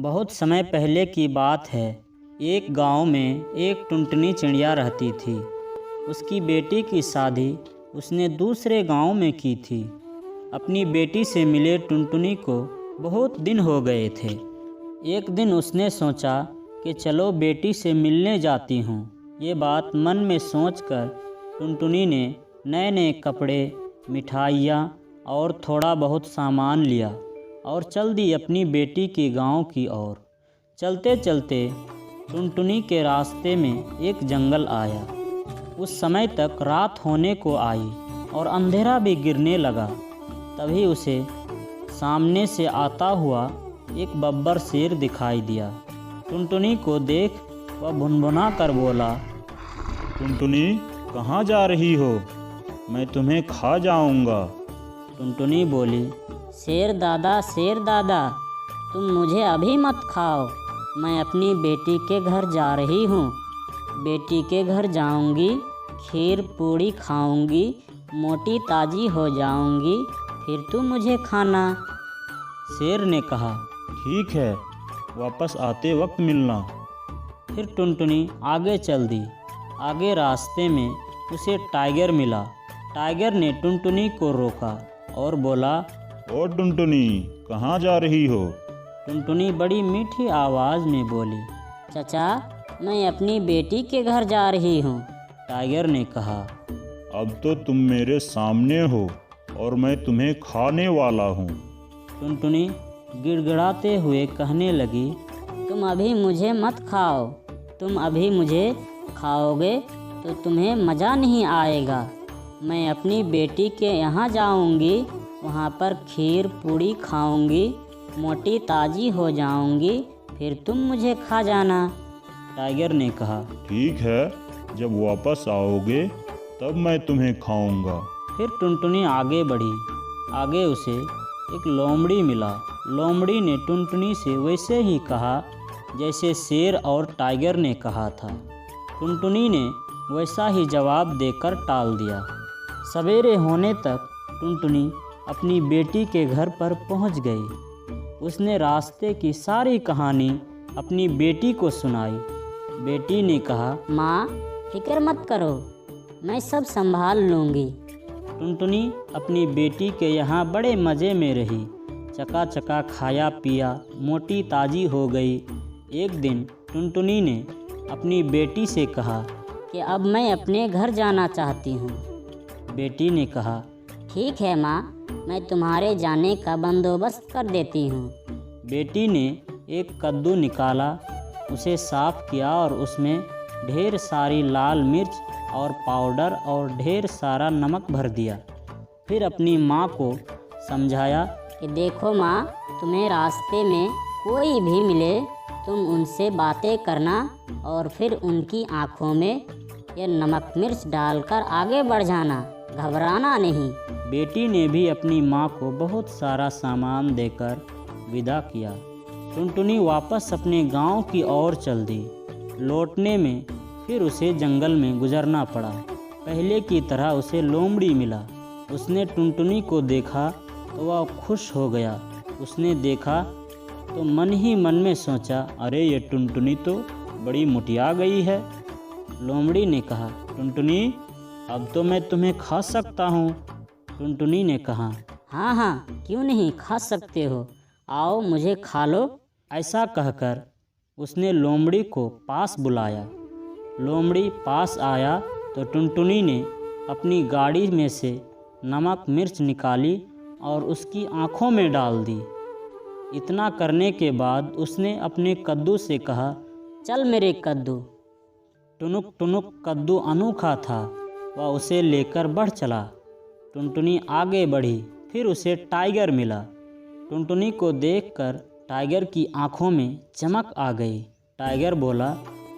बहुत समय पहले की बात है। एक गांव में एक टुनटुनी चिड़िया रहती थी। उसकी बेटी की शादी उसने दूसरे गांव में की थी। अपनी बेटी से मिले टुनटुनी को बहुत दिन हो गए थे। एक दिन उसने सोचा कि चलो बेटी से मिलने जाती हूँ। ये बात मन में सोचकर टुनटुनी ने नए नए कपड़े, मिठाइयाँ और थोड़ा बहुत सामान लिया और चल दी अपनी बेटी के गांव की ओर। चलते चलते टुनटुनी के रास्ते में एक जंगल आया। उस समय तक रात होने को आई और अंधेरा भी गिरने लगा। तभी उसे सामने से आता हुआ एक बब्बर शेर दिखाई दिया। टुनटुनी को देख वह भुनभुना कर बोला, टुनटुनी कहाँ जा रही हो? मैं तुम्हें खा जाऊंगा। टुनटुनी बोली, शेर दादा, तुम मुझे अभी मत खाओ। मैं अपनी बेटी के घर जा रही हूँ। बेटी के घर जाऊँगी, खीर पूड़ी खाऊँगी, मोटी ताजी हो जाऊँगी, फिर तुम मुझे खाना। शेर ने कहा, ठीक है, वापस आते वक्त मिलना। फिर टुनटुनी आगे चल दी। आगे रास्ते में उसे टाइगर मिला। टाइगर ने टुनटुनी को रोका और बोला, ओ टुनटुनी कहाँ जा रही हो? टुनटुनी बड़ी मीठी आवाज़ में बोली, चाचा मैं अपनी बेटी के घर जा रही हूँ। टाइगर ने कहा, अब तो तुम मेरे सामने हो और मैं तुम्हें खाने वाला हूँ। टुनटुनी गिड़गिड़ाते हुए कहने लगी, तुम अभी मुझे मत खाओ। तुम अभी मुझे खाओगे तो तुम्हें मज़ा नहीं आएगा। मैं अपनी बेटी के यहाँ जाऊँगी, वहाँ पर खीर पूड़ी खाऊँगी, मोटी ताज़ी हो जाऊँगी, फिर तुम मुझे खा जाना। टाइगर ने कहा, ठीक है, जब वापस आओगे तब मैं तुम्हें खाऊंगा। फिर टुनटुनी आगे बढ़ी। आगे उसे एक लोमड़ी मिला। लोमड़ी ने टुनटुनी से वैसे ही कहा जैसे शेर और टाइगर ने कहा था। टुनटुनी ने वैसा ही जवाब देकर टाल दिया। सवेरे होने तक टुनटुनी अपनी बेटी के घर पर पहुंच गई। उसने रास्ते की सारी कहानी अपनी बेटी को सुनाई। बेटी ने कहा, माँ फिक्र मत करो, मैं सब संभाल लूँगी। टुनटुनी अपनी बेटी के यहाँ बड़े मज़े में रही। चका खाया पिया, मोटी ताज़ी हो गई। एक दिन टुनटुनी ने अपनी बेटी से कहा कि अब मैं अपने घर जाना चाहती हूँ। बेटी ने कहा, ठीक है माँ, मैं तुम्हारे जाने का बंदोबस्त कर देती हूँ। बेटी ने एक कद्दू निकाला, उसे साफ़ किया और उसमें ढेर सारी लाल मिर्च और पाउडर और ढेर सारा नमक भर दिया। फिर अपनी माँ को समझाया कि देखो माँ, तुम्हें रास्ते में कोई भी मिले, तुम उनसे बातें करना और फिर उनकी आँखों में ये नमक मिर्च डालकर आगे बढ़ जाना, घबराना नहीं। बेटी ने भी अपनी माँ को बहुत सारा सामान देकर विदा किया। टुनटुनी वापस अपने गांव की ओर चल दी। लौटने में फिर उसे जंगल में गुजरना पड़ा। पहले की तरह उसे लोमड़ी मिला। उसने टुनटुनी को देखा तो वह खुश हो गया। उसने देखा तो मन ही मन में सोचा, अरे ये टुनटुनी तो बड़ी मुटिया गई है। लोमड़ी ने कहा, टुनटुनी अब तो मैं तुम्हें खा सकता हूँ। टुनटुनी ने कहा, हाँ, क्यों नहीं, खा सकते हो, आओ मुझे खा लो। ऐसा कहकर उसने लोमड़ी को पास बुलाया। लोमड़ी पास आया तो टुनटुनी ने अपनी गाड़ी में से नमक मिर्च निकाली और उसकी आँखों में डाल दी। इतना करने के बाद उसने अपने कद्दू से कहा, चल मेरे कद्दू। टुनुक टुनुक कद्दू अनोखा था, वह उसे लेकर बढ़ चला। टुनटुनी आगे बढ़ी। फिर उसे टाइगर मिला। टुनटुनी को देखकर टाइगर की आंखों में चमक आ गई। टाइगर बोला,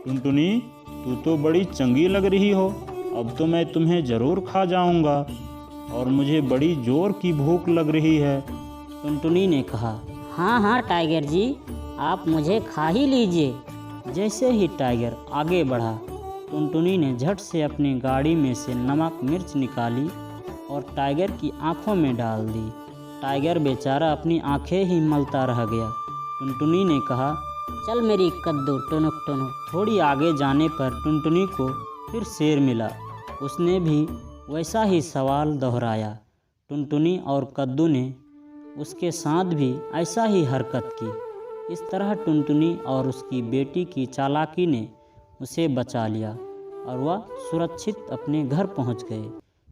टुनटुनी तू तो बड़ी चंगी लग रही हो, अब तो मैं तुम्हें ज़रूर खा जाऊंगा और मुझे बड़ी जोर की भूख लग रही है। टुनटुनी ने कहा, हाँ टाइगर जी, आप मुझे खा ही लीजिए। जैसे ही टाइगर आगे बढ़ा, टुनटुनी ने झट से अपनी गाड़ी में से नमक मिर्च निकाली और टाइगर की आंखों में डाल दी। टाइगर बेचारा अपनी आंखें ही मलता रह गया। टुनटुनी ने कहा, चल मेरी कद्दू टुनुक टुनुक। थोड़ी आगे जाने पर टुनटुनी को फिर शेर मिला। उसने भी वैसा ही सवाल दोहराया। टुनटुनी और कद्दू ने उसके साथ भी ऐसा ही हरकत की। इस तरह टुनटुनी और उसकी बेटी की चालाकी ने उसे बचा लिया और वह सुरक्षित अपने घर पहुंच गए।